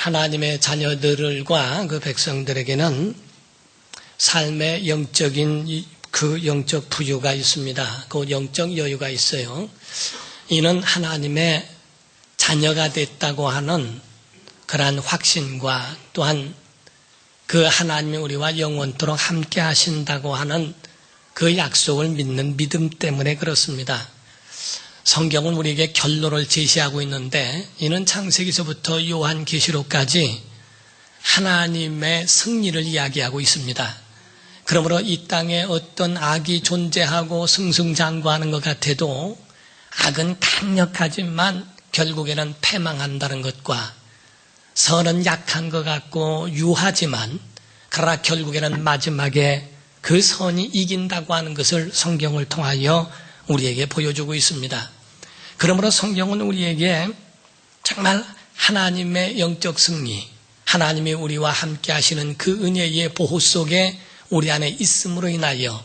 하나님의 자녀들과 그 백성들에게는 삶의 영적인 그 영적 부유가 있습니다. 그 영적 여유가 있어요. 이는 하나님의 자녀가 됐다고 하는 그러한 확신과 또한 그 하나님이 우리와 영원토록 함께 하신다고 하는 그 약속을 믿는 믿음 때문에 그렇습니다. 성경은 우리에게 결론을 제시하고 있는데 이는 창세기서부터 요한계시록까지 하나님의 승리를 이야기하고 있습니다. 그러므로 이 땅에 어떤 악이 존재하고 승승장구하는 것 같아도 악은 강력하지만 결국에는 패망한다는 것과 선은 약한 것 같고 유하지만 그러나 결국에는 마지막에 그 선이 이긴다고 하는 것을 성경을 통하여 우리에게 보여주고 있습니다. 그러므로 성경은 우리에게 정말 하나님의 영적 승리, 하나님이 우리와 함께 하시는 그 은혜의 보호 속에 우리 안에 있음으로 인하여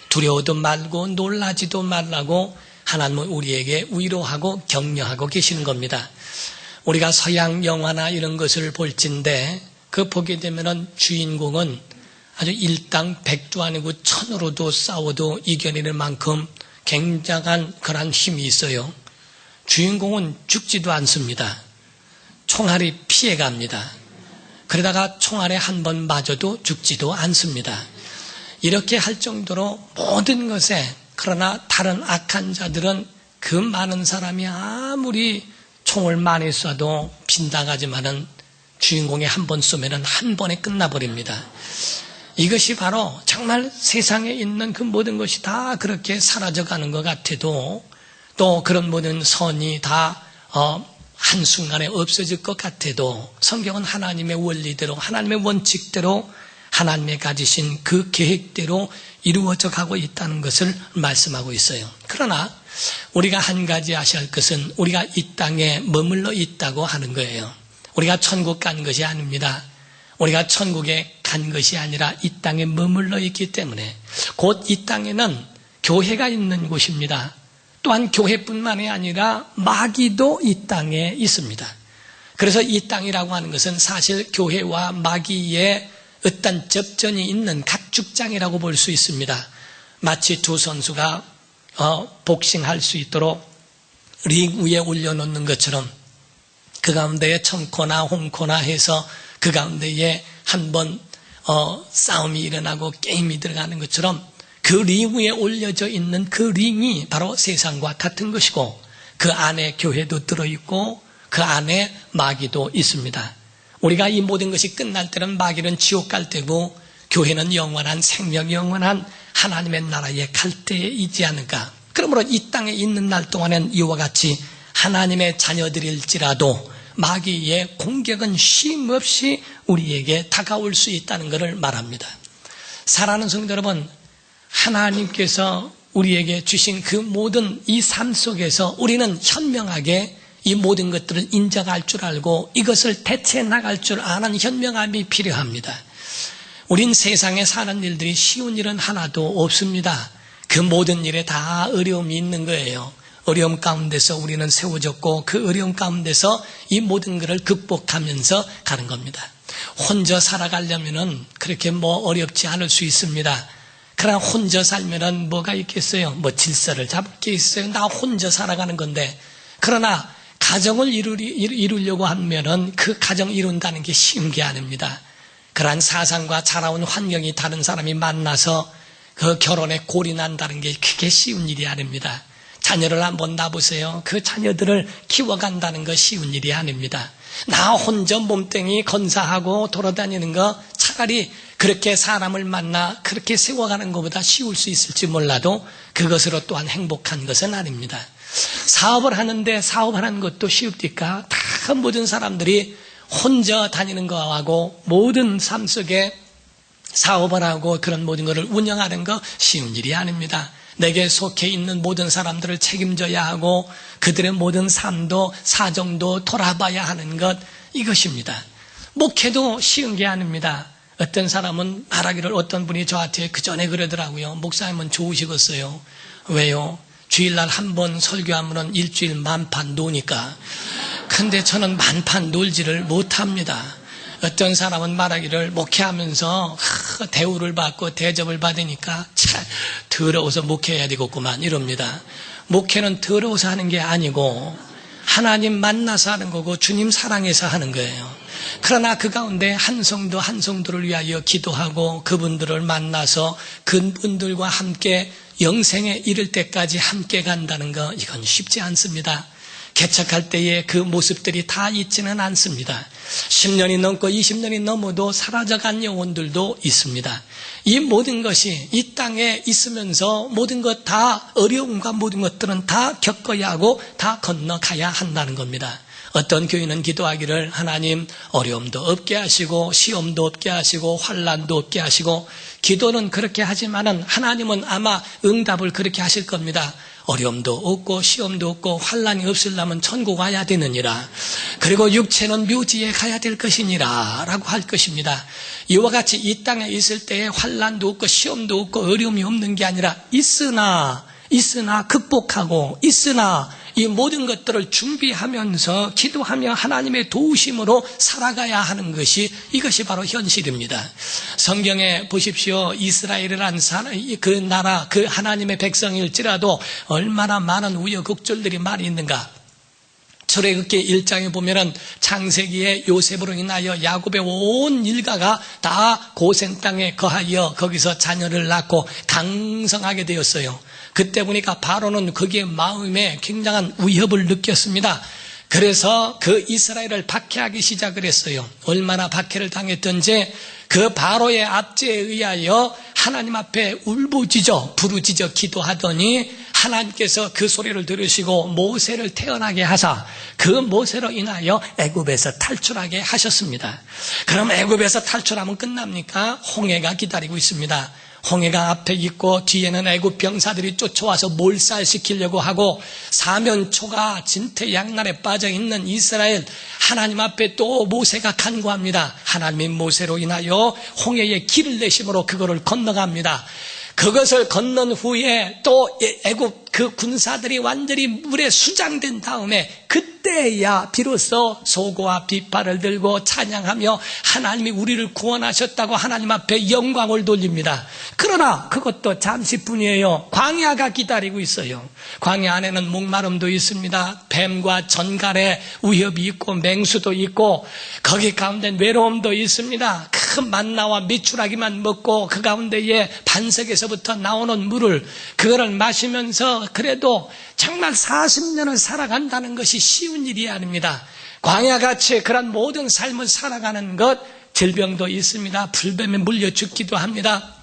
두려워도 말고 놀라지도 말라고 하나님은 우리에게 위로하고 격려하고 계시는 겁니다. 우리가 서양 영화나 이런 것을 볼진데 그 보게 되면은 주인공은 아주 일당백두 아니고 천으로도 싸워도 이겨내는 만큼 굉장한 그런 힘이 있어요. 주인공은 죽지도 않습니다. 총알이 피해갑니다. 그러다가 총알에 한 번 맞아도 죽지도 않습니다. 이렇게 할 정도로 모든 것에 그러나 다른 악한 자들은 그 많은 사람이 아무리 총을 많이 쏴도 빗나가지만은 주인공이 한 번 쏘면은 한 번에 끝나버립니다. 이것이 바로 정말 세상에 있는 그 모든 것이 다 그렇게 사라져가는 것 같아도 또 그런 모든 선이 다 한순간에 없어질 것 같아도 성경은 하나님의 원리대로 하나님의 원칙대로 하나님의 가지신 그 계획대로 이루어져 가고 있다는 것을 말씀하고 있어요. 그러나 우리가 한 가지 아셔야 할 것은 우리가 이 땅에 머물러 있다고 하는 거예요. 우리가 천국 간 것이 아닙니다. 우리가 천국에 간 것이 아니라 이 땅에 머물러 있기 때문에 곧 이 땅에는 교회가 있는 곳입니다. 또한 교회뿐만이 아니라 마귀도 이 땅에 있습니다. 그래서 이 땅이라고 하는 것은 사실 교회와 마귀의 어떤 접전이 있는 각축장이라고 볼 수 있습니다. 마치 두 선수가 복싱할 수 있도록 링 위에 올려놓는 것처럼 그 가운데에 청코나 홍코나 해서 그 가운데에 한번 싸움이 일어나고 게임이 들어가는 것처럼 그 링 위에 올려져 있는 그 링이 바로 세상과 같은 것이고 그 안에 교회도 들어있고 그 안에 마귀도 있습니다. 우리가 이 모든 것이 끝날 때는 마귀는 지옥 갈 때고 교회는 영원한 생명, 영원한 하나님의 나라에 갈 때이지 않을까. 그러므로 이 땅에 있는 날 동안엔 이와 같이 하나님의 자녀들일지라도 마귀의 공격은 쉼없이 우리에게 다가올 수 있다는 것을 말합니다. 사랑하는 성도 여러분, 하나님께서 우리에게 주신 그 모든 이 삶 속에서 우리는 현명하게 이 모든 것들을 인정할 줄 알고 이것을 대체해 나갈 줄 아는 현명함이 필요합니다. 우린 세상에 사는 일들이 쉬운 일은 하나도 없습니다. 그 모든 일에 다 어려움이 있는 거예요. 어려움 가운데서 우리는 세워졌고 그 어려움 가운데서 이 모든 것을 극복하면서 가는 겁니다. 혼자 살아가려면은 그렇게 어렵지 않을 수 있습니다. 그러나 혼자 살면은 뭐가 있겠어요? 질서를 잡을 게 있어요? 나 혼자 살아가는 건데. 그러나 가정을 이루려고 하면은 그 가정 이룬다는 게 쉬운 게 아닙니다. 그러한 사상과 자라온 환경이 다른 사람이 만나서 그 결혼에 골인한다는 게 그게 쉬운 일이 아닙니다. 자녀를 한번 놔보세요. 그 자녀들을 키워간다는 거 쉬운 일이 아닙니다. 나 혼자 몸뚱이 건사하고 돌아다니는 거 차라리 그렇게 사람을 만나 그렇게 세워가는 것보다 쉬울 수 있을지 몰라도 그것으로 또한 행복한 것은 아닙니다. 사업을 하는데 사업하는 것도 쉬웁니까? 다 모든 사람들이 혼자 다니는 거하고 모든 삶 속에 사업을 하고 그런 모든 것을 운영하는 거 쉬운 일이 아닙니다. 내게 속해 있는 모든 사람들을 책임져야 하고 그들의 모든 삶도 사정도 돌아봐야 하는 것, 이것입니다. 목회도 쉬운 게 아닙니다. 어떤 사람은 말하기를 어떤 분이 저한테 그 전에 그러더라고요. 목사님은 좋으시겠어요. 왜요? 주일날 한 번 설교하면 일주일 만판 노니까. 근데 저는 만판 놀지를 못합니다. 어떤 사람은 말하기를 목회하면서 대우를 받고 대접을 받으니까 참 더러워서 목회해야 되겠구만 이럽니다. 목회는 더러워서 하는 게 아니고 하나님 만나서 하는 거고 주님 사랑해서 하는 거예요. 그러나 그 가운데 한 성도 한 성도를 위하여 기도하고 그분들을 만나서 그분들과 함께 영생에 이를 때까지 함께 간다는 거, 이건 쉽지 않습니다. 개척할 때의 그 모습들이 다 있지는 않습니다. 10년이 넘고 20년이 넘어도 사라져간 영혼들도 있습니다. 이 모든 것이 이 땅에 있으면서 모든 것 다 어려움과 모든 것들은 다 겪어야 하고 다 건너가야 한다는 겁니다. 어떤 교인은 기도하기를 하나님 어려움도 없게 하시고 시험도 없게 하시고 환난도 없게 하시고, 기도는 그렇게 하지만은 하나님은 아마 응답을 그렇게 하실 겁니다. 어려움도 없고 시험도 없고 환난이 없으려면 천국 와야 되느니라. 그리고 육체는 묘지에 가야 될 것이니라 라고 할 것입니다. 이와 같이 이 땅에 있을 때에 환난도 없고 시험도 없고 어려움이 없는 게 아니라 있으나 극복하고 있으나 이 모든 것들을 준비하면서 기도하며 하나님의 도우심으로 살아가야 하는 것이, 이것이 바로 현실입니다. 성경에 보십시오. 이스라엘이라는 그 나라, 그 하나님의 백성일지라도 얼마나 많은 우여곡절들이 많이 있는가. 출애굽기 1장에 보면은 창세기에 요셉으로 인하여 야곱의 온 일가가 다 고센 땅에 거하여 거기서 자녀를 낳고 강성하게 되었어요. 그때 보니까 바로는 거기에 마음에 굉장한 위협을 느꼈습니다. 그래서 그 이스라엘을 박해하기 시작을 했어요. 얼마나 박해를 당했던지 그 바로의 압제에 의하여 하나님 앞에 울부짖어 부르짖어 기도하더니 하나님께서 그 소리를 들으시고 모세를 태어나게 하사 그 모세로 인하여 애굽에서 탈출하게 하셨습니다. 그럼 애굽에서 탈출하면 끝납니까? 홍해가 기다리고 있습니다. 홍해가 앞에 있고 뒤에는 애굽 병사들이 쫓아와서 몰살시키려고 하고, 사면초가 진퇴양난에 빠져있는 이스라엘, 하나님 앞에 또 모세가 간구합니다. 하나님의 모세로 인하여 홍해에 길을 내심으로 그거를 건너갑니다. 그것을 건넌 후에 또 애굽 그 군사들이 완전히 물에 수장된 다음에 그때야 비로소 소고와 비파를 들고 찬양하며 하나님이 우리를 구원하셨다고 하나님 앞에 영광을 돌립니다. 그러나 그것도 잠시뿐이에요. 광야가 기다리고 있어요. 광야 안에는 목마름도 있습니다. 뱀과 전갈의 위협이 있고 맹수도 있고 거기 가운데 외로움도 있습니다. 큰 만나와 미추라기만 먹고 그 가운데에 반석에서부터 나오는 물을 그거를 마시면서 그래도 정말 40년을 살아간다는 것이 쉬운 일이 아닙니다. 광야같이 그런 모든 삶을 살아가는 것, 질병도 있습니다. 불뱀에 물려 죽기도 합니다.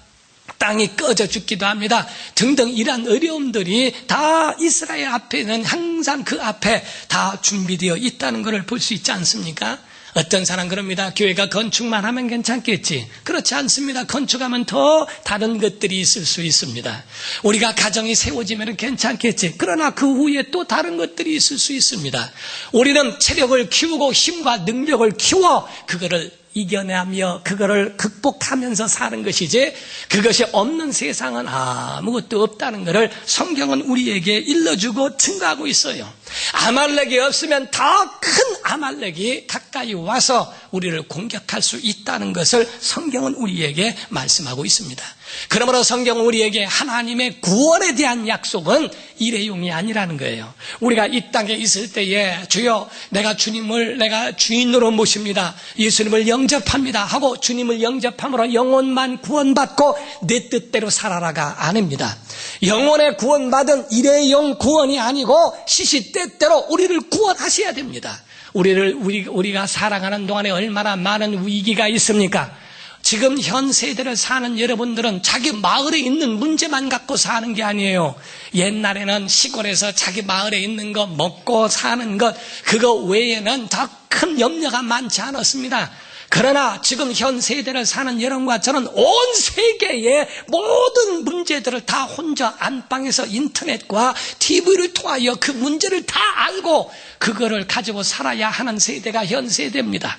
땅이 꺼져 죽기도 합니다. 등등 이러한 어려움들이 다 이스라엘 앞에는 항상 그 앞에 다 준비되어 있다는 것을 볼 수 있지 않습니까? 어떤 사람 그럽니다. 교회가 건축만 하면 괜찮겠지. 그렇지 않습니다. 건축하면 더 다른 것들이 있을 수 있습니다. 우리가 가정이 세워지면 괜찮겠지. 그러나 그 후에 또 다른 것들이 있을 수 있습니다. 우리는 체력을 키우고 힘과 능력을 키워 그거를 이겨내며 그거를 극복하면서 사는 것이지, 그것이 없는 세상은 아무것도 없다는 것을 성경은 우리에게 일러주고 증거하고 있어요. 아말렉이 없으면 더 큰 아말렉이 가까이 와서 우리를 공격할 수 있다는 것을 성경은 우리에게 말씀하고 있습니다. 그러므로 성경은 우리에게 하나님의 구원에 대한 약속은 일회용이 아니라는 거예요. 우리가 이 땅에 있을 때에 주여 내가 주님을 내가 주인으로 모십니다, 예수님을 영접합니다 하고 주님을 영접함으로 영혼만 구원받고 내 뜻대로 살아라가 아닙니다. 영혼의 구원받은 일회용 구원이 아니고 시시때때로 우리를 구원하셔야 됩니다. 우리가 살아가는 동안에 얼마나 많은 위기가 있습니까? 지금 현 세대를 사는 여러분들은 자기 마을에 있는 문제만 갖고 사는 게 아니에요. 옛날에는 시골에서 자기 마을에 있는 것 먹고 사는 것, 그거 외에는 더 큰 염려가 많지 않았습니다. 그러나 지금 현 세대를 사는 여러분과 저는 온 세계의 모든 문제들을 다 혼자 안방에서 인터넷과 TV를 통하여 그 문제를 다 알고 그거를 가지고 살아야 하는 세대가 현 세대입니다.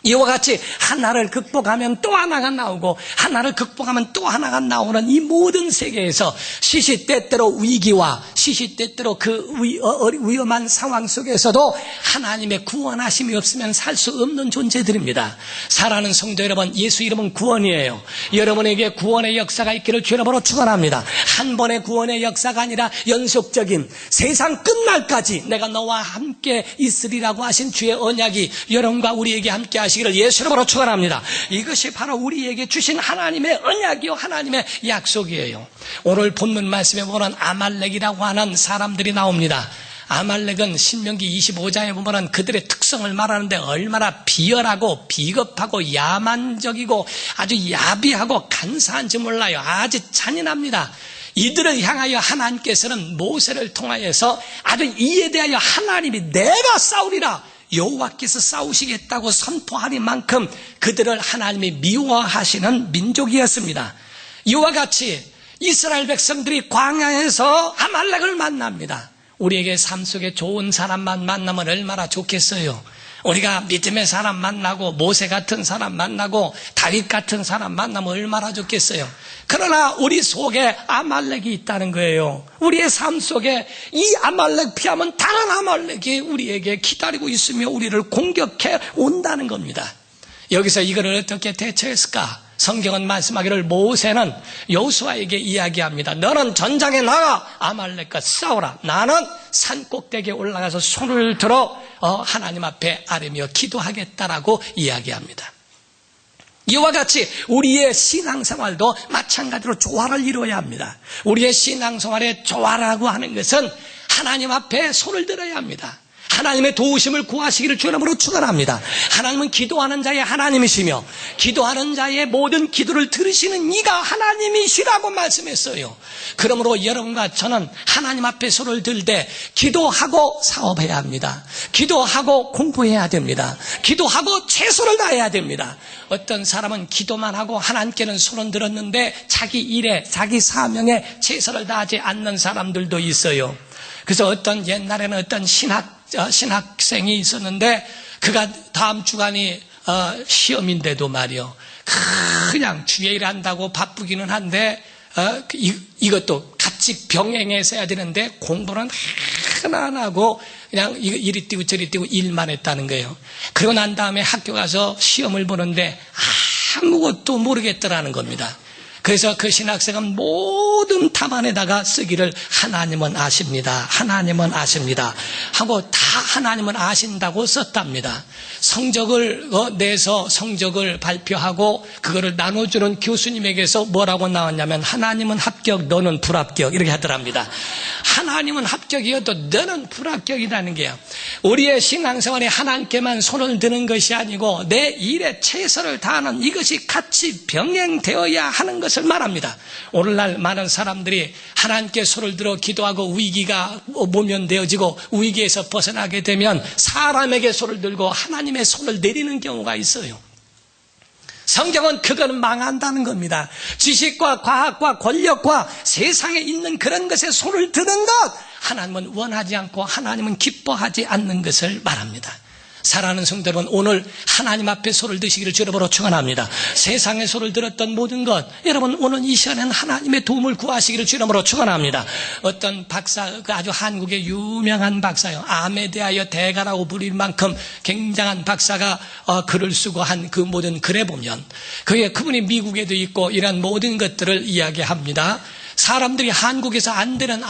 이와 같이 하나를 극복하면 또 하나가 나오고 하나를 극복하면 또 하나가 나오는 이 모든 세계에서 시시때때로 위기와 시시때때로 그 위험한 상황 속에서도 하나님의 구원하심이 없으면 살 수 없는 존재들입니다. 사랑하는 성도 여러분, 예수 이름은 구원이에요. 여러분에게 구원의 역사가 있기를 주 이름으로 축원합니다. 한 번의 구원의 역사가 아니라 연속적인 세상 끝날까지 내가 너와 함께 있으리라고 하신 주의 언약이 여러분과 우리에게 함께 하시기를 예수 이름으로 축원합니다. 이것이 바로 우리에게 주신 하나님의 언약이요 하나님의 약속이에요. 오늘 본문 말씀에 보면 아말렉이라고 하는 사람들이 나옵니다. 아말렉은 신명기 25장에 보면 그들의 특성을 말하는데 얼마나 비열하고 비겁하고 야만적이고 아주 야비하고 간사한지 몰라요. 아주 잔인합니다. 이들을 향하여 하나님께서는 모세를 통하여서 아주 이에 대하여 하나님이 내가 싸우리라, 여호와께서 싸우시겠다고 선포하리만큼 그들을 하나님이 미워하시는 민족이었습니다. 이와 같이 이스라엘 백성들이 광야에서 아말렉을 만납니다. 우리에게 삶 속에 좋은 사람만 만나면 얼마나 좋겠어요. 우리가 믿음의 사람 만나고 모세 같은 사람 만나고 다윗 같은 사람 만나면 얼마나 좋겠어요. 그러나 우리 속에 아말렉이 있다는 거예요. 우리의 삶 속에 이 아말렉 피하면 다른 아말렉이 우리에게 기다리고 있으며 우리를 공격해 온다는 겁니다. 여기서 이거를 어떻게 대처했을까? 성경은 말씀하기를 모세는 여호수아에게 이야기합니다. 너는 전장에 나가 아말렉과 싸우라. 나는 산 꼭대기에 올라가서 손을 들어 하나님 앞에 아뢰며 기도하겠다라고 이야기합니다. 이와 같이 우리의 신앙생활도 마찬가지로 조화를 이루어야 합니다. 우리의 신앙생활의 조화라고 하는 것은 하나님 앞에 손을 들어야 합니다. 하나님의 도우심을 구하시기를 주 이름으로 축원합니다. 하나님은 기도하는 자의 하나님이시며 기도하는 자의 모든 기도를 들으시는 이가 하나님이시라고 말씀했어요. 그러므로 여러분과 저는 하나님 앞에 손을 들 때 기도하고 사업해야 합니다. 기도하고 공부해야 됩니다. 기도하고 최선을 다해야 됩니다. 어떤 사람은 기도만 하고 하나님께는 손을 들었는데 자기 일에 자기 사명에 최선을 다하지 않는 사람들도 있어요. 그래서 옛날에는 어떤 신학생이 있었는데 그가 다음 주간이 시험인데도 말이요, 그냥 주의 일 한다고 바쁘기는 한데 이것도 같이 병행해서 해야 되는데 공부는 하나 안 하고 그냥 이리 뛰고 저리 뛰고 일만 했다는 거예요. 그러고 난 다음에 학교 가서 시험을 보는데 아무것도 모르겠더라는 겁니다. 그래서 그 신학생은 모든 답안에다가 쓰기를 하나님은 아십니다. 하나님은 아십니다. 하고 다 하나님은 아신다고 썼답니다. 성적을 내서 성적을 발표하고 그거를 나눠주는 교수님에게서 뭐라고 나왔냐면 하나님은 합격, 너는 불합격 이렇게 하더랍니다. 하나님은 합격이어도 너는 불합격이라는 게요. 우리의 신앙생활에 하나님께만 손을 드는 것이 아니고 내 일에 최선을 다하는 이것이 같이 병행되어야 하는 것을 말합니다. 오늘날 많은 사람들이 하나님께 손을 들어 기도하고 위기가 모면되어지고 위기에서 벗어나게 되면 사람에게 손을 들고 하나님의 손을 내리는 경우가 있어요. 성경은 그거는 망한다는 겁니다. 지식과 과학과 권력과 세상에 있는 그런 것에 손을 드는 것, 하나님은 원하지 않고 하나님은 기뻐하지 않는 것을 말합니다. 사랑하는 성도 여러분, 오늘 하나님 앞에 손을 드시기를 주 이름으로 축원합니다. 세상에 손을 들었던 모든 것, 여러분 오늘 이 시간에는 하나님의 도움을 구하시기를 주 이름으로 축원합니다. 어떤 박사, 아주 한국의 유명한 박사요, 암에 대하여 대가라고 불릴 만큼 굉장한 박사가 글을 쓰고 한 그 모든 글에 보면 그분이 미국에도 있고 이런 모든 것들을 이야기합니다. 사람들이 한국에서 안 되는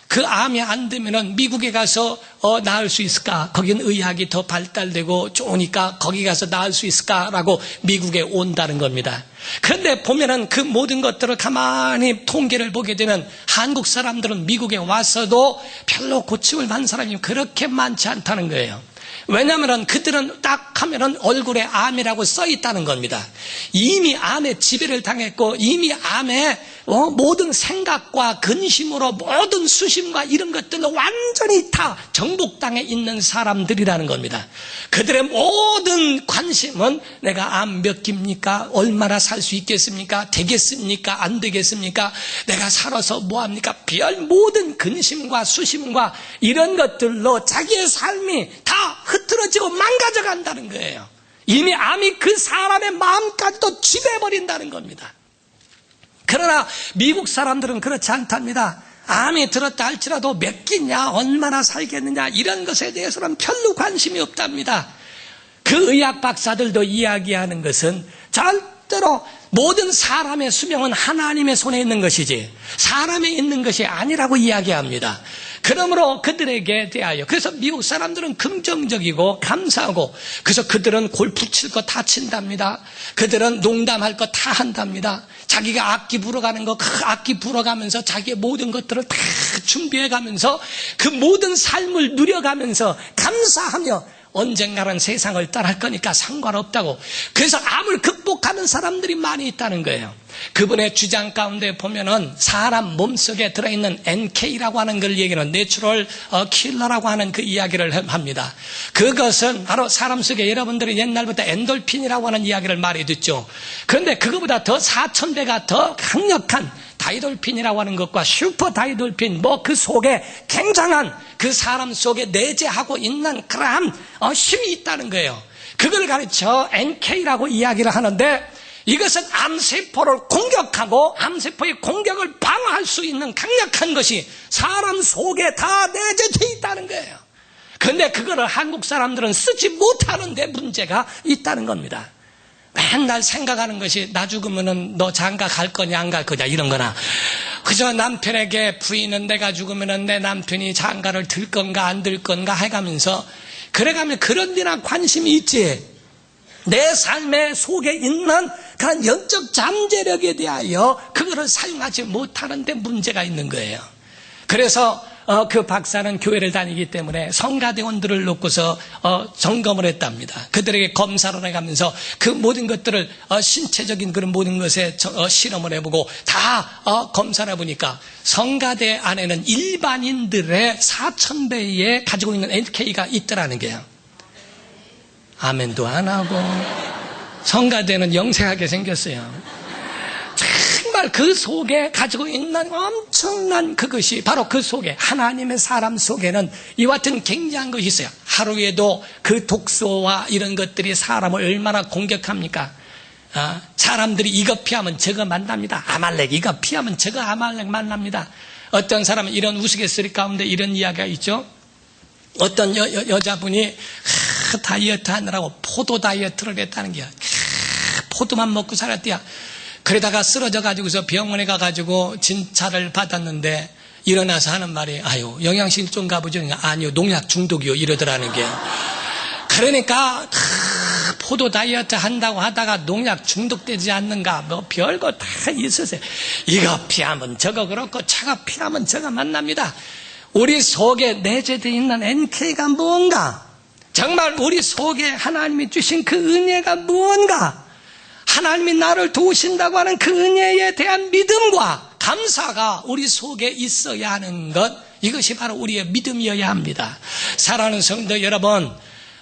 그 암이 안 되면은 미국에 가서 나을 수 있을까? 거긴 의학이 더 발달되고 좋으니까 거기 가서 나을 수 있을까라고 미국에 온다는 겁니다. 그런데 보면은 그 모든 것들을 가만히 통계를 보게 되면 한국 사람들은 미국에 와서도 별로 고침을 받는 사람이 그렇게 많지 않다는 거예요. 왜냐하면 그들은 딱 하면은 얼굴에 암이라고 써 있다는 겁니다. 이미 암에 지배를 당했고 이미 암에 모든 생각과 근심으로 모든 수심과 이런 것들로 완전히 다 정복당해 있는 사람들이라는 겁니다. 그들의 모든 관심은 내가 암 몇 기입니까? 얼마나 살 수 있겠습니까? 되겠습니까? 안 되겠습니까? 내가 살아서 뭐합니까? 별 모든 근심과 수심과 이런 것들로 자기의 삶이 다 흐트러지고 망가져 간다는 거예요. 이미 암이 그 사람의 마음까지도 지배해버린다는 겁니다. 그러나 미국 사람들은 그렇지 않답니다. 암이 들었다 할지라도 몇 끼냐, 얼마나 살겠느냐, 이런 것에 대해서는 별로 관심이 없답니다. 그 의학 박사들도 이야기하는 것은 절대로 모든 사람의 수명은 하나님의 손에 있는 것이지 사람에 있는 것이 아니라고 이야기합니다. 그러므로 그들에게 대하여, 그래서 미국 사람들은 긍정적이고 감사하고, 그래서 그들은 골프 칠 거 다 친답니다. 그들은 농담할 거 다 한답니다. 자기가 악기 불어가는 거 그 악기 불어가면서 자기의 모든 것들을 다 준비해가면서 그 모든 삶을 누려가면서 감사하며 언젠가는 세상을 떠날 거니까 상관없다고. 그래서 암을 극복하는 사람들이 많이 있다는 거예요. 그분의 주장 가운데 보면은 사람 몸속에 들어있는 NK라고 하는 걸 얘기는 내추럴 킬러라고 하는 그 이야기를 합니다. 그것은 바로 사람 속에 여러분들이 옛날부터 엔돌핀이라고 하는 이야기를 많이 듣죠. 그런데 그거보다 더 4000배가 더 강력한 다이돌핀이라고 하는 것과 슈퍼 다이돌핀, 그 속에 굉장한 그 사람 속에 내재하고 있는 그러한 힘이 있다는 거예요. 그걸 가르쳐 NK라고 이야기를 하는데, 이것은 암세포를 공격하고 암세포의 공격을 방어할 수 있는 강력한 것이 사람 속에 다 내재되어 있다는 거예요. 그런데 그거를 한국 사람들은 쓰지 못하는 데 문제가 있다는 겁니다. 맨날 생각하는 것이 나 죽으면은 너 장가 갈 거냐 안 갈 거냐 이런 거나, 그저 남편에게 부인은 내가 죽으면은 내 남편이 장가를 들 건가 안 들 건가 해가면서 그래가면 그런 데나 관심이 있지, 내 삶의 속에 있는 그런 영적 잠재력에 대하여 그거를 사용하지 못하는 데 문제가 있는 거예요. 그래서 그 박사는 교회를 다니기 때문에 성가대원들을 놓고서 점검을 했답니다. 그들에게 검사를 해가면서 그 모든 것들을 신체적인 그런 모든 것에 실험을 해보고 다 검사를 해보니까 성가대 안에는 일반인들의 4000배에 가지고 있는 NK가 있더라는 거예요. 아멘도 안 하고. 성가대는 영생하게 생겼어요. 정말 그 속에 가지고 있는 엄청난 그것이 바로 그 속에, 하나님의 사람 속에는 이와 같은 굉장한 것이 있어요. 하루에도 그 독소와 이런 것들이 사람을 얼마나 공격합니까? 사람들이 이거 피하면 저거 만납니다. 아말렉 이거 피하면 저거 아말렉 만납니다. 어떤 사람은 이런 우스갯소리 가운데 이런 이야기가 있죠. 어떤 여자분이 다이어트 하느라고 포도 다이어트를 했다는 거야. 포도만 먹고 살았대요. 그러다가 쓰러져가지고서 병원에 가가지고 진찰을 받았는데 일어나서 하는 말이, 아유, 영양실조인가 보죠. 아니요, 농약 중독이요. 이러더라는 게. 그러니까 포도 다이어트 한다고 하다가 농약 중독되지 않는가, 별거 다 있으세요. 이거 피하면 저거 그렇고 저거 피하면 저거 만납니다. 우리 속에 내재되어 있는 NK가 뭔가, 정말 우리 속에 하나님이 주신 그 은혜가 뭔가, 하나님이 나를 도우신다고 하는 그 은혜에 대한 믿음과 감사가 우리 속에 있어야 하는 것, 이것이 바로 우리의 믿음이어야 합니다. 사랑하는 성도 여러분,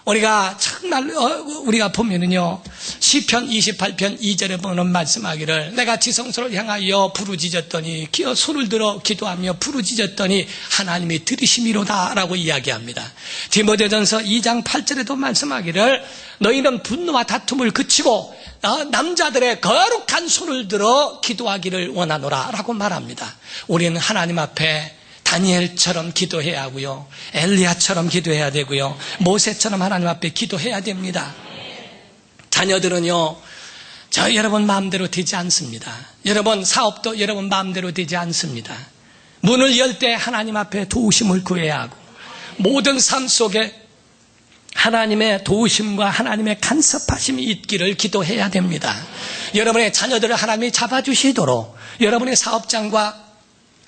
우리가 정말 우리가 보면은요, 시편 28편 2절에 보면 말씀하기를, 내가 지성소를 향하여 부르짖었더니, 손을 들어 기도하며 부르짖었더니 하나님이 들으심이로다 라고 이야기합니다. 디모데전서 2장 8절에도 말씀하기를, 너희는 분노와 다툼을 그치고 남자들의 거룩한 손을 들어 기도하기를 원하노라 라고 말합니다. 우리는 하나님 앞에 다니엘처럼 기도해야 하고요, 엘리야처럼 기도해야 되고요, 모세처럼 하나님 앞에 기도해야 됩니다. 자녀들은요, 여러분 마음대로 되지 않습니다. 여러분 사업도 여러분 마음대로 되지 않습니다. 문을 열 때 하나님 앞에 도우심을 구해야 하고, 모든 삶 속에 하나님의 도우심과 하나님의 간섭하심이 있기를 기도해야 됩니다. 여러분의 자녀들을 하나님이 잡아주시도록, 여러분의 사업장과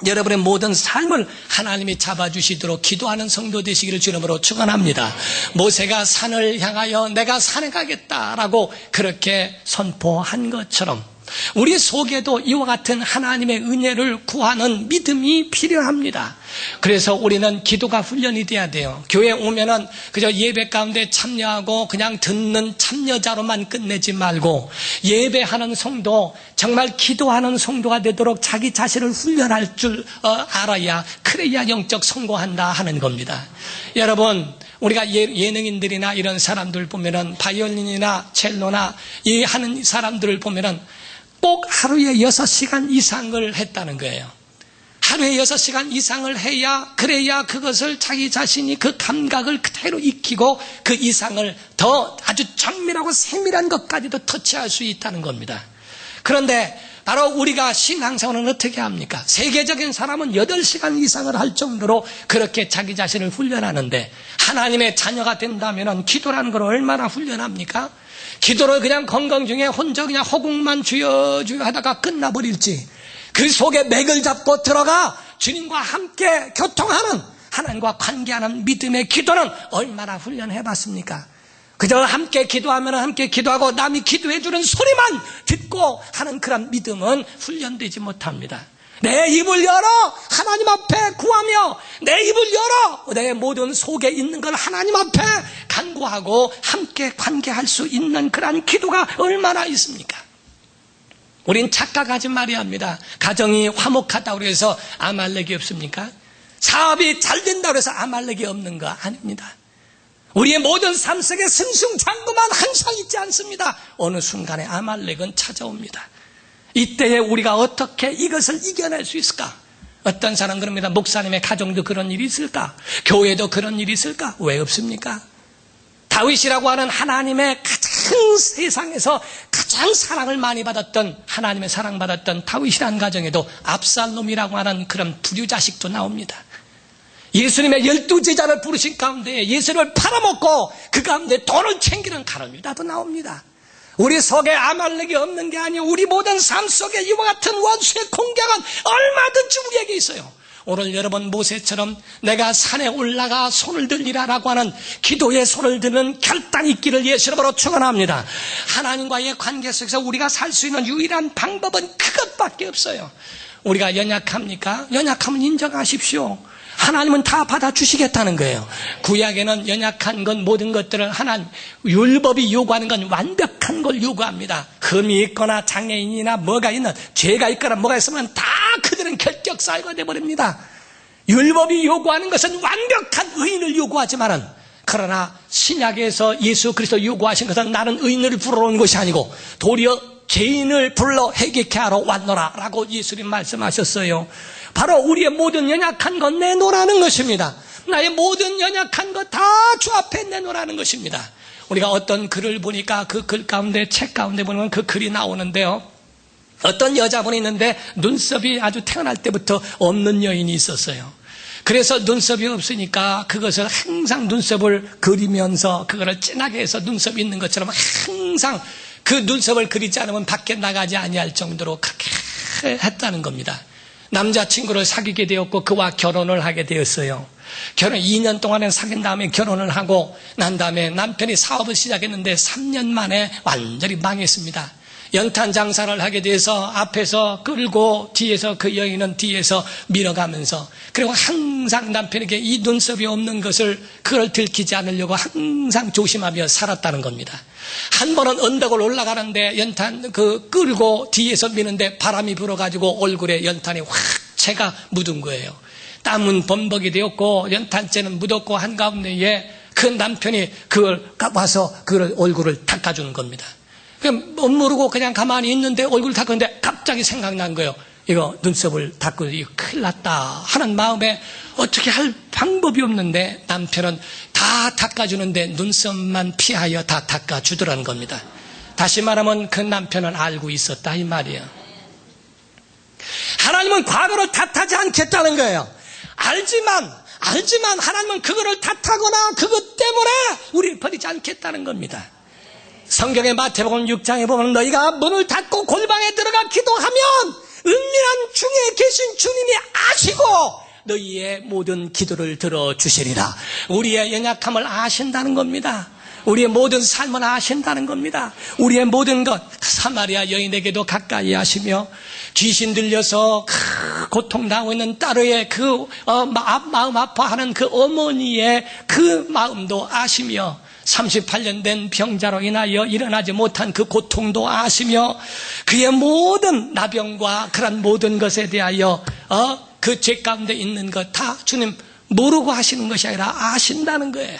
여러분의 모든 삶을 하나님이 잡아주시도록 기도하는 성도 되시기를 주님으로 축원합니다. 모세가 산을 향하여 내가 산에 가겠다라고 그렇게 선포한 것처럼 우리 속에도 이와 같은 하나님의 은혜를 구하는 믿음이 필요합니다. 그래서 우리는 기도가 훈련이 돼야 돼요. 교회 오면은 그저 예배 가운데 참여하고 그냥 듣는 참여자로만 끝내지 말고, 예배하는 성도, 정말 기도하는 성도가 되도록 자기 자신을 훈련할 줄 알아야, 그래야 영적 성공한다 하는 겁니다. 여러분, 우리가 예능인들이나 이런 사람들 보면은 바이올린이나 첼로나 이 하는 사람들을 보면은 꼭 하루에 6시간 이상을 했다는 거예요. 하루에 6시간 이상을 해야, 그래야 그것을 자기 자신이 그 감각을 그대로 익히고 그 이상을 더 아주 정밀하고 세밀한 것까지도 터치할 수 있다는 겁니다. 그런데 바로 우리가 신앙생활은 어떻게 합니까? 세계적인 사람은 8시간 이상을 할 정도로 그렇게 자기 자신을 훈련하는데, 하나님의 자녀가 된다면 기도라는 걸 얼마나 훈련합니까? 기도를 그냥 건강 중에 혼자 그냥 허공만 주여 주여 하다가 끝나버릴지, 그 속에 맥을 잡고 들어가 주님과 함께 교통하는, 하나님과 관계하는 믿음의 기도는 얼마나 훈련해봤습니까? 그저 함께 기도하면 함께 기도하고 남이 기도해주는 소리만 듣고 하는 그런 믿음은 훈련되지 못합니다. 내 입을 열어 하나님 앞에 구하며, 내 입을 열어 내 모든 속에 있는 걸 하나님 앞에 간구하고 함께 관계할 수 있는 그런 기도가 얼마나 있습니까? 우린 착각하지 말아야 합니다. 가정이 화목하다고 해서 아말렉이 없습니까? 사업이 잘 된다고 해서 아말렉이 없는 거 아닙니다. 우리의 모든 삶 속에 승승장구만 항상 있지 않습니다. 어느 순간에 아말렉은 찾아옵니다. 이때에 우리가 어떻게 이것을 이겨낼 수 있을까? 어떤 사람 그럽니다. 목사님의 가정도 그런 일이 있을까? 교회도 그런 일이 있을까? 왜 없습니까? 다윗이라고 하는 하나님의 가장 세상에서 가장 사랑을 많이 받았던, 하나님의 사랑받았던 다윗이라는 가정에도 압살롬이라고 하는 그런 불효자식도 나옵니다. 예수님의 12제자를 부르신 가운데 예수를 팔아먹고 그 가운데 돈을 챙기는 가룟유다도 나옵니다. 우리 속에 아말렉이 없는 게 아니에요. 우리 모든 삶 속에 이와 같은 원수의 공격은 얼마든지 우리에게 있어요. 오늘 여러분 모세처럼 내가 산에 올라가 손을 들리라라고 하는 기도의 손을 드는 결단이 있기를 예수 이름으로 축원합니다. 하나님과의 관계 속에서 우리가 살 수 있는 유일한 방법은 그것밖에 없어요. 우리가 연약합니까? 연약함은 인정하십시오. 하나님은 다 받아주시겠다는 거예요. 구약에는 연약한 건 모든 것들을 하나님, 율법이 요구하는 건 완벽한 걸 요구합니다. 흠이 있거나 장애인이나 뭐가 있는, 죄가 있거나 뭐가 있으면 다 그들은 결격사유가 되어버립니다. 율법이 요구하는 것은 완벽한 의인을 요구하지만은, 그러나 신약에서 예수 그리스도 요구하신 것은 나는 의인을 부르러 온 것이 아니고 도리어 죄인을 불러 회개케 하러 왔노라 라고 예수님 말씀하셨어요. 바로 우리의 모든 연약한 것 내놓으라는 것입니다. 나의 모든 연약한 것 다 주 앞에 내놓으라는 것입니다. 우리가 어떤 글을 보니까 그 글 가운데, 책 가운데 보면 그 글이 나오는데요. 어떤 여자분이 있는데 눈썹이 아주 태어날 때부터 없는 여인이 있었어요. 그래서 눈썹이 없으니까 그것을 항상 눈썹을 그리면서 그거를 진하게 해서 눈썹이 있는 것처럼 항상 그 눈썹을 그리지 않으면 밖에 나가지 아니할 정도로 그렇게 했다는 겁니다. 남자친구를 사귀게 되었고 그와 결혼을 하게 되었어요. 결혼 2년 동안은 사귄 다음에 결혼을 하고 난 다음에 남편이 사업을 시작했는데 3년 만에 완전히 망했습니다. 연탄 장사를 하게 돼서 앞에서 끌고 뒤에서 그 여인은 뒤에서 밀어가면서, 그리고 항상 남편에게 이 눈썹이 없는 것을 그걸 들키지 않으려고 항상 조심하며 살았다는 겁니다. 한 번은 언덕을 올라가는데 연탄 끌고 뒤에서 미는데 바람이 불어가지고 얼굴에 연탄이 확 채가 묻은 거예요. 땀은 범벅이 되었고 연탄재는 묻었고 한가운데에 그 남편이 그걸 와서 그 얼굴을 닦아주는 겁니다. 못 모르고 그냥 가만히 있는데 얼굴을 닦았는데 갑자기 생각난 거예요. 이거 눈썹을 닦고 이거 큰일 났다 하는 마음에 어떻게 할 방법이 없는데 남편은 다 닦아주는데 눈썹만 피하여 다 닦아주더라는 겁니다. 다시 말하면 그 남편은 알고 있었다 이 말이에요. 하나님은 과거를 탓하지 않겠다는 거예요. 알지만 하나님은 그거를 탓하거나 그것 때문에 우리를 버리지 않겠다는 겁니다. 성경의 마태복음 6장에 보면 너희가 문을 닫고 골방에 들어가 기도하면 은밀한 중에 계신 주님이 아시고 너희의 모든 기도를 들어주시리라. 우리의 연약함을 아신다는 겁니다. 우리의 모든 삶을 아신다는 겁니다. 우리의 모든 것, 사마리아 여인에게도 가까이 하시며 귀신 들려서 고통당하고 있는 딸의 마음 아파하는 그 어머니의 그 마음도 아시며 38년 된 병자로 인하여 일어나지 못한 그 고통도 아시며 그의 모든 나병과 그런 모든 것에 대하여 그 죄 가운데 있는 것 다 주님 모르고 하시는 것이 아니라 아신다는 거예요.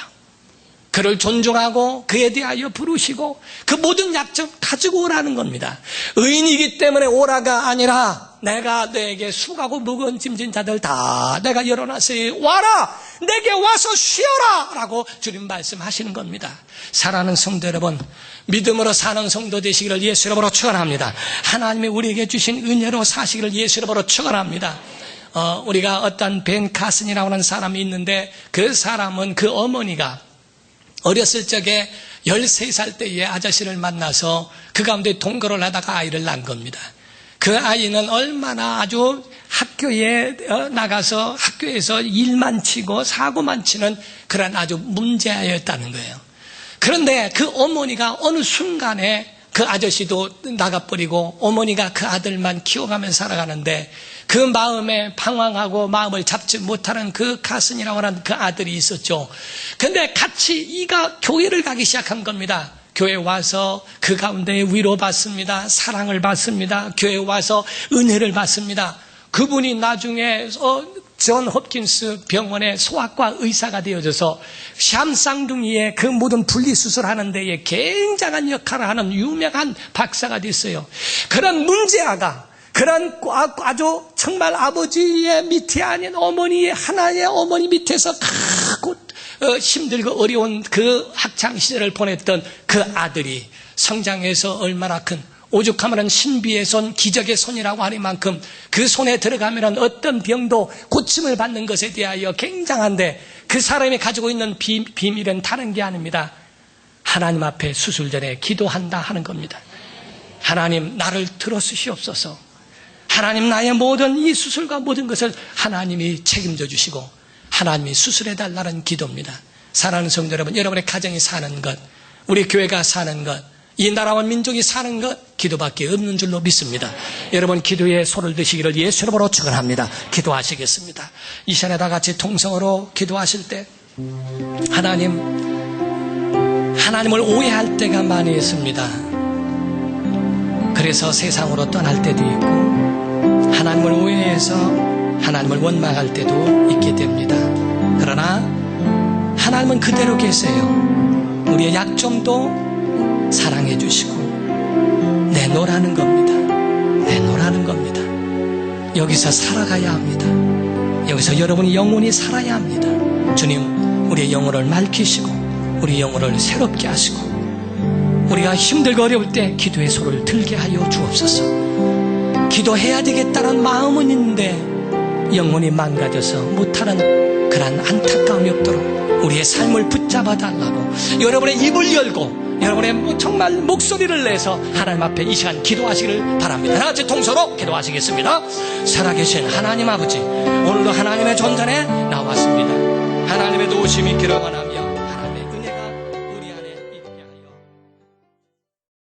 그를 존중하고 그에 대하여 부르시고 그 모든 약점 가지고 오라는 겁니다. 의인이기 때문에 오라가 아니라 내가 너에게 수고하고 무거운 짐진 자들 다 내가 열어놨으니 와라, 내게 와서 쉬어라 라고 주님 말씀하시는 겁니다. 사랑하는 성도 여러분, 믿음으로 사는 성도 되시기를 예수 이름으로 축원합니다. 하나님이 우리에게 주신 은혜로 사시기를 예수 이름으로 축원합니다. 우리가 어떤 벤 카슨이라고 하는 사람이 있는데, 그 사람은 그 어머니가 어렸을 적에 13살 때의 아저씨를 만나서 그 가운데 동거를 하다가 아이를 낳은 겁니다. 그 아이는 얼마나 아주 학교에 나가서 학교에서 일만 치고 사고만 치는 그런 아주 문제아였다는 거예요. 그런데 그 어머니가 어느 순간에 그 아저씨도 나가버리고 어머니가 그 아들만 키워가면서 살아가는데, 그 마음에 방황하고 마음을 잡지 못하는 그 카슨이라고 하는 그 아들이 있었죠. 근데 같이 이가 교회를 가기 시작한 겁니다. 교회에 와서 그 가운데 위로받습니다. 사랑을 받습니다. 교회에 와서 은혜를 받습니다. 그분이 나중에 존 홉킨스 병원의 소아과 의사가 되어져서 샴쌍둥이의 그 모든 분리수술하는 데에 굉장한 역할을 하는 유명한 박사가 됐어요. 그런 문제아가, 그런 아주 정말 아버지의 밑이 아닌 어머니의, 하나의 어머니 밑에서 크고 힘들고 어려운 그 학창시절을 보냈던 그 아들이 성장해서 얼마나 큰, 오죽하면 신비의 손, 기적의 손이라고 하는 만큼 그 손에 들어가면 어떤 병도 고침을 받는 것에 대하여 굉장한데, 그 사람이 가지고 있는 비밀은 다른 게 아닙니다. 하나님 앞에 수술 전에 기도한다 하는 겁니다. 하나님, 나를 들어주시옵소서. 하나님, 나의 모든 이 수술과 모든 것을 하나님이 책임져 주시고 하나님이 수술해달라는 기도입니다. 사랑하는 성도 여러분, 여러분의 가정이 사는 것, 우리 교회가 사는 것, 이 나라와 민족이 사는 것, 기도밖에 없는 줄로 믿습니다. 여러분, 기도에 손을 드시기를 예수 이름으로 축원합니다. 기도하시겠습니다. 이 시간에 다 같이 통성으로 기도하실 때, 하나님을 오해할 때가 많이 있습니다. 그래서 세상으로 떠날 때도 있고, 하나님을 오해해서 하나님을 원망할 때도 있게 됩니다. 그러나 하나님은 그대로 계세요. 우리의 약점도 사랑해 주시고 내놓으라는 겁니다. 내놓으라는 겁니다. 여기서 살아가야 합니다. 여기서 여러분이 영혼이 살아야 합니다. 주님, 우리의 영혼을 맑히시고 우리의 영혼을 새롭게 하시고, 우리가 힘들고 어려울 때 기도의 소를 들게 하여 주옵소서. 기도해야 되겠다는 마음은 있는데 영혼이 망가져서 못하는 그런 안타까움이 없도록 우리의 삶을 붙잡아 달라고, 여러분의 입을 열고 여러분의 정말 목소리를 내서 하나님 앞에 이 시간 기도하시기를 바랍니다. 하나같이 통서로 기도하시겠습니다. 살아계신 하나님 아버지, 오늘도 하나님의 존전에 나왔습니다. 하나님의 도우심이 기를 원합니다.